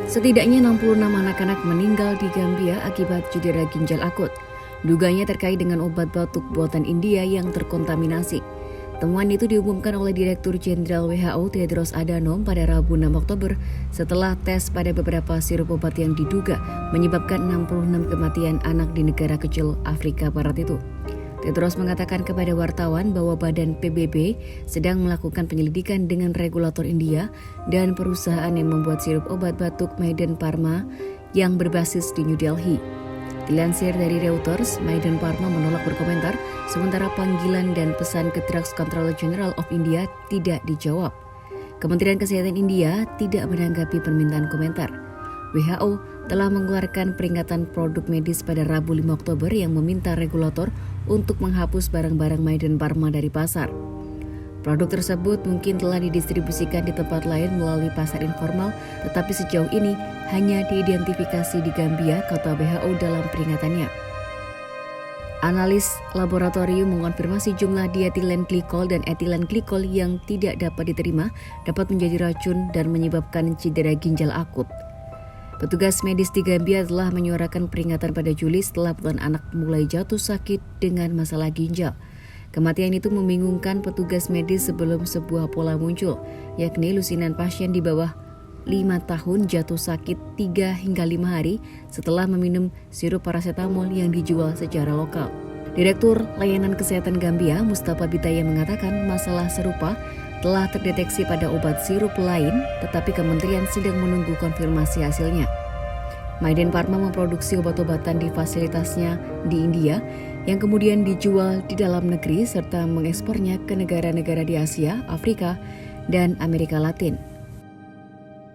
Setidaknya 66 anak-anak meninggal di Gambia akibat cedera ginjal akut. Duganya terkait dengan obat batuk buatan India yang terkontaminasi. Temuan itu diumumkan oleh Direktur Jenderal WHO Tedros Adhanom pada Rabu 6 Oktober setelah tes pada beberapa sirup obat yang diduga menyebabkan 66 kematian anak di negara kecil Afrika Barat itu. Tedros mengatakan kepada wartawan bahwa Badan PBB sedang melakukan penyelidikan dengan regulator India dan perusahaan yang membuat sirup obat batuk Maiden Pharma yang berbasis di New Delhi. Dilansir dari Reuters, Maiden Pharma menolak berkomentar, sementara panggilan dan pesan ke Drugs Controller General of India tidak dijawab. Kementerian Kesehatan India tidak menanggapi permintaan komentar. WHO telah mengeluarkan peringatan produk medis pada Rabu 5 Oktober yang meminta regulator untuk menghapus barang-barang Maiden Pharma dari pasar. Produk tersebut mungkin telah didistribusikan di tempat lain melalui pasar informal, tetapi sejauh ini hanya diidentifikasi di Gambia, kata WHO dalam peringatannya. Analis laboratorium mengonfirmasi jumlah dietilen glikol dan etilen glikol yang tidak dapat diterima dapat menjadi racun dan menyebabkan cedera ginjal akut. Petugas medis di Gambia telah menyuarakan peringatan pada Juli setelah puluhan anak mulai jatuh sakit dengan masalah ginjal. Kematian itu membingungkan petugas medis sebelum sebuah pola muncul, yakni lusinan pasien di bawah 5 tahun jatuh sakit 3 hingga 5 hari setelah meminum sirup paracetamol yang dijual secara lokal. Direktur Layanan Kesehatan Gambia, Mustafa Bitaya mengatakan masalah serupa telah terdeteksi pada obat sirup lain, tetapi kementerian sedang menunggu konfirmasi hasilnya. Maiden Pharma memproduksi obat-obatan di fasilitasnya di India yang kemudian dijual di dalam negeri serta mengekspornya ke negara-negara di Asia, Afrika, dan Amerika Latin.